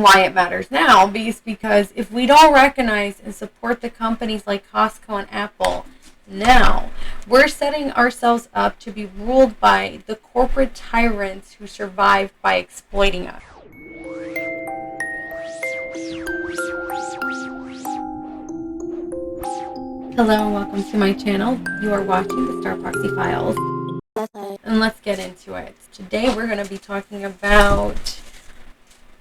why it matters now is because if we don't recognize and support the companies like Costco and Apple now, we're setting ourselves up to be ruled by the corporate tyrants who survived by exploiting us. Hello and welcome to my channel. You are watching the Star Proxy Files. And let's get into it. Today we're going to be talking about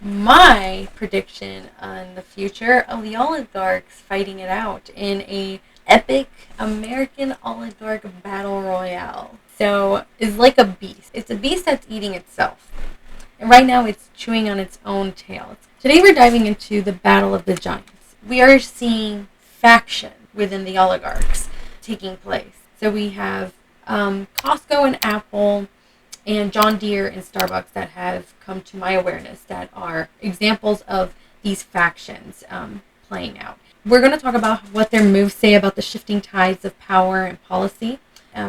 my prediction on the future of the oligarchs fighting it out in a epic American oligarch battle royale. So it's like a beast. It's a beast that's eating itself. And right now it's chewing on its own tail. Today we're diving into the battle of the giants. We are seeing faction within the oligarchs taking place. So we have Costco and Apple and John Deere and Starbucks that have come to my awareness that are examples of these factions playing out. We're going to talk about what their moves say about the shifting tides of power and policy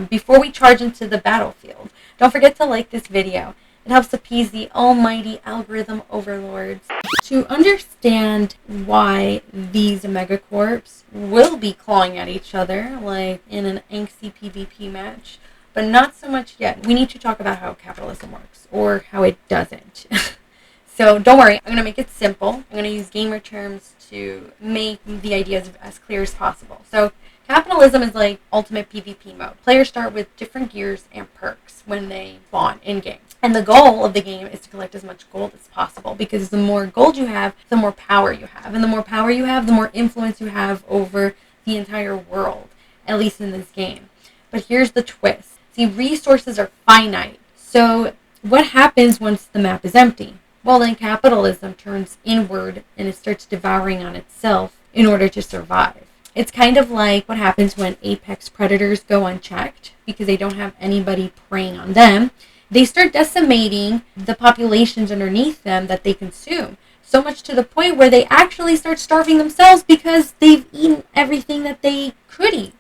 before we charge into the battlefield. Don't forget to like this video. It helps appease the almighty algorithm overlords. To understand why these megacorps will be clawing at each other like in an angsty PvP match, but not so much yet. We need to talk about how capitalism works, or how it doesn't. So don't worry, I'm going to make it simple. I'm going to use gamer terms to make the ideas as clear as possible. So capitalism is like ultimate PvP mode. Players start with different gears and perks when they spawn in-game. And the goal of the game is to collect as much gold as possible, because the more gold you have, the more power you have. And the more power you have, the more influence you have over the entire world, at least in this game. But here's the twist. See, resources are finite. So what happens once the map is empty? Well, then capitalism turns inward and it starts devouring on itself in order to survive. It's kind of like what happens when apex predators go unchecked because they don't have anybody preying on them. They start decimating the populations underneath them that they consume, so much to the point where they actually start starving themselves because they've eaten everything that they could eat.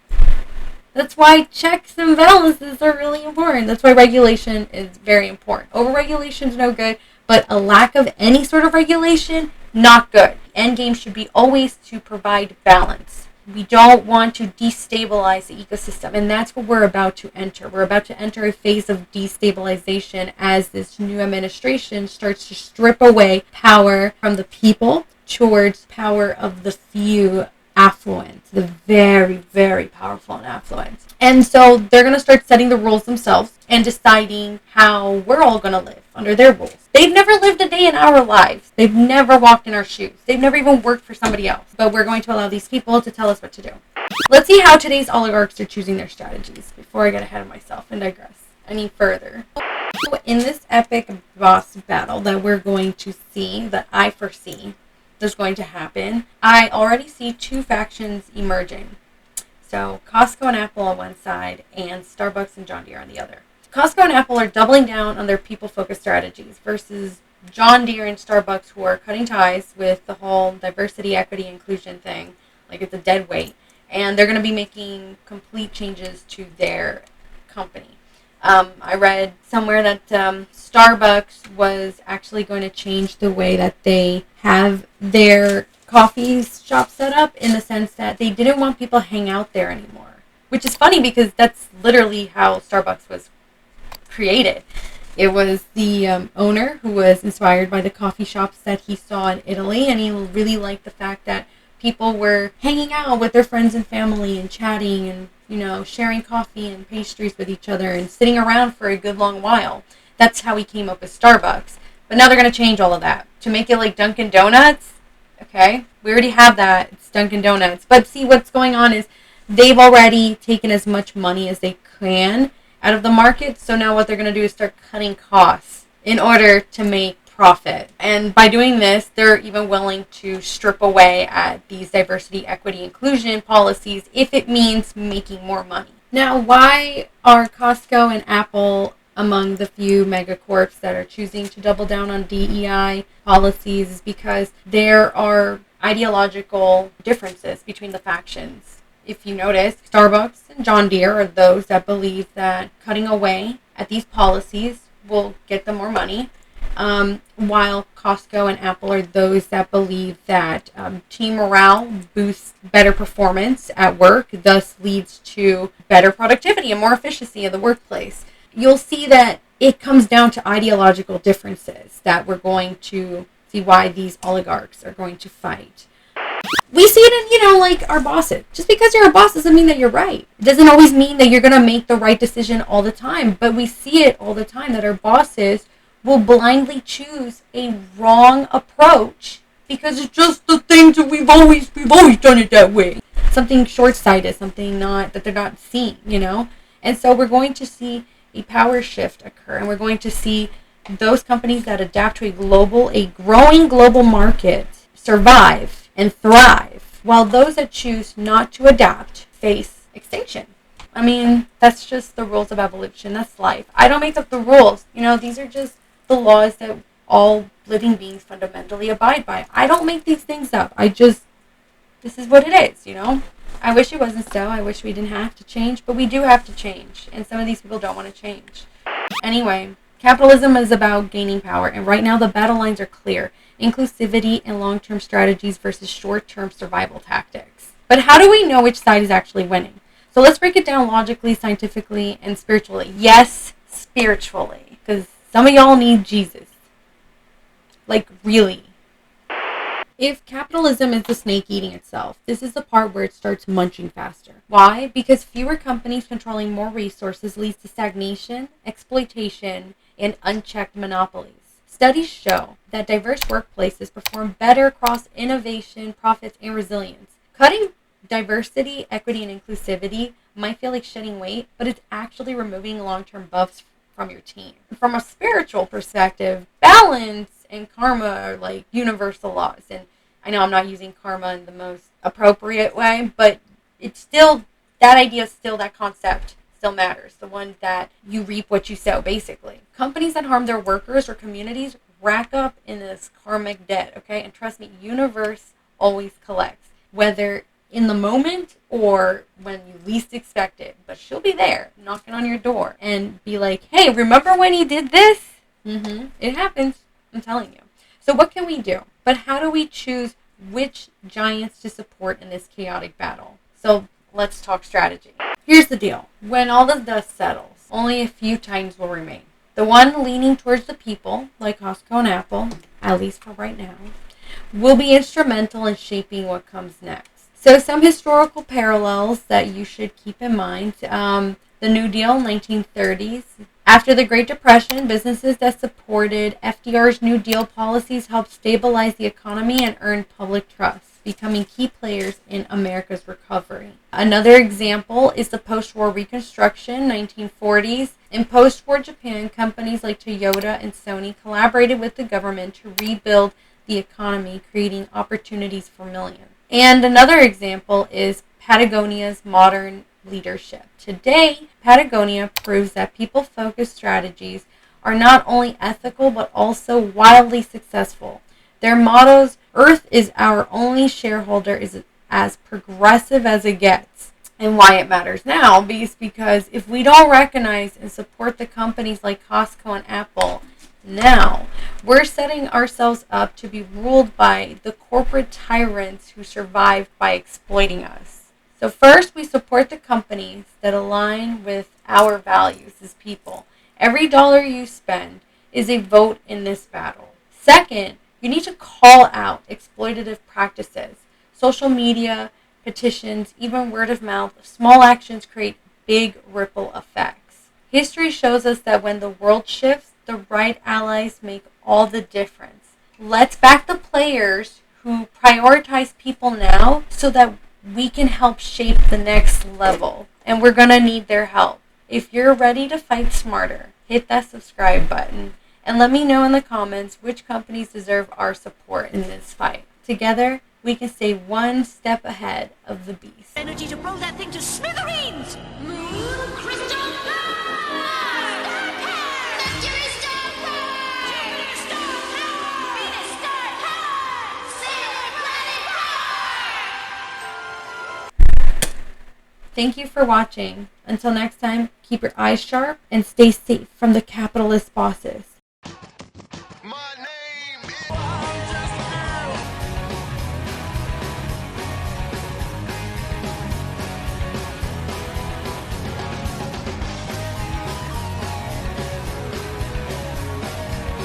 That's why checks and balances are really important. That's why regulation is very important. Overregulation is no good, but a lack of any sort of regulation, not good. The end game should be always to provide balance. We don't want to destabilize the ecosystem, and that's what we're about to enter. We're about to enter a phase of destabilization as this new administration starts to strip away power from the people towards power of the few affluent, the very, very powerful and affluent. And so they're going to start setting the rules themselves and deciding how we're all going to live under their rules. They've never lived a day in our lives. They've never walked in our shoes. They've never even worked for somebody else. But we're going to allow these people to tell us what to do. Let's see how today's oligarchs are choosing their strategies before I get ahead of myself and digress any further. So in this epic boss battle that we're going to see, that I foresee is going to happen, I already see two factions emerging. So Costco and Apple on one side and Starbucks and John Deere on the other. Costco and Apple are doubling down on their people-focused strategies versus John Deere and Starbucks, who are cutting ties with the whole diversity, equity, inclusion thing like it's a dead weight. And they're going to be making complete changes to their company. I read somewhere that Starbucks was actually going to change the way that they have their coffee shop set up, in the sense that they didn't want people to hang out there anymore. Which is funny because that's literally how Starbucks was created. It was the owner who was inspired by the coffee shops that he saw in Italy, and he really liked the fact that people were hanging out with their friends and family and chatting and, sharing coffee and pastries with each other and sitting around for a good long while. That's how he came up with Starbucks. But now they're going to change all of that to make it like Dunkin' Donuts. Okay, we already have that. It's Dunkin' Donuts. But see, what's going on is they've already taken as much money as they can out of the market. So now what they're going to do is start cutting costs in order to make profit. And by doing this, they're even willing to strip away at these diversity, equity, inclusion policies if it means making more money. Now, why are Costco and Apple among the few megacorps that are choosing to double down on DEI policies? Is because there are ideological differences between the factions. If you notice, Starbucks and John Deere are those that believe that cutting away at these policies will get them more money. while Costco and Apple are those that believe that team morale boosts better performance at work, thus leads to better productivity and more efficiency in the workplace. You'll see that it comes down to ideological differences that we're going to see why these oligarchs are going to fight. We see it in, like our bosses. Just because you're a boss doesn't mean that you're right. It doesn't always mean that you're going to make the right decision all the time. But we see it all the time that our bosses will blindly choose a wrong approach because it's just the things that we've always done it that way. Something short-sighted, something that they're not seeing, And so we're going to see a power shift occur, and we're going to see those companies that adapt to a growing global market survive and thrive, while those that choose not to adapt face extinction. I mean, that's just the rules of evolution. That's life. I don't make up the rules. These are just the laws that all living beings fundamentally abide by. I don't make these things up. This is what it is, I wish it wasn't so. I wish we didn't have to change, but we do have to change. And some of these people don't want to change. Anyway, capitalism is about gaining power, and right now the battle lines are clear. Inclusivity and long-term strategies versus short-term survival tactics. But how do we know which side is actually winning? So let's break it down logically, scientifically, and spiritually. Yes, spiritually. Because some of y'all need Jesus. Like, really. If capitalism is the snake eating itself, this is the part where it starts munching faster. Why? Because fewer companies controlling more resources leads to stagnation, exploitation, and unchecked monopolies. Studies show that diverse workplaces perform better across innovation, profits, and resilience. Cutting diversity, equity, and inclusivity might feel like shedding weight, but it's actually removing long-term buffs from your team. From a spiritual perspective, balance and karma are like universal laws. And I know I'm not using karma in the most appropriate way, but it's still, that idea, still that concept still matters. The one that you reap what you sow, basically. Companies that harm their workers or communities rack up in this karmic debt, okay? And trust me, universe always collects, whether in the moment or when you least expect it. But she'll be there, knocking on your door and be like, hey, remember when you did this? It happens, I'm telling you. So what can we do? But how do we choose which giants to support in this chaotic battle? So let's talk strategy. Here's the deal. When all the dust settles, only a few titans will remain. The one leaning towards the people, like Costco and Apple, at least for right now, will be instrumental in shaping what comes next. So some historical parallels that you should keep in mind. The New Deal, 1930s. After the Great Depression, businesses that supported FDR's New Deal policies helped stabilize the economy and earn public trust, becoming key players in America's recovery. Another example is the post-war Reconstruction, 1940s. In post-war Japan, companies like Toyota and Sony collaborated with the government to rebuild the economy, creating opportunities for millions. And another example is Patagonia's modern leadership. Today, Patagonia proves that people-focused strategies are not only ethical but also wildly successful. Their mottos, Earth is our only shareholder, is as progressive as it gets. And why it matters now is because if we don't recognize and support the companies like Costco and Apple now, we're setting ourselves up to be ruled by the corporate tyrants who survived by exploiting us. So first, we support the companies that align with our values as people. Every dollar you spend is a vote in this battle. Second, you need to call out exploitative practices. Social media, petitions, even word of mouth, small actions create big ripple effects. History shows us that when the world shifts, the right allies make all the difference. Let's back the players who prioritize people now so that we can help shape the next level. And we're going to need their help. If you're ready to fight smarter, hit that subscribe button and let me know in the comments which companies deserve our support in this fight. Together, we can stay one step ahead of the beast. Energy to blow that thing to smithereens! Moon crystal power! Mercury star power! Jupiter star power! Venus star power! Sailor planet power! Thank you for watching. Until next time, keep your eyes sharp and stay safe from the capitalist bosses.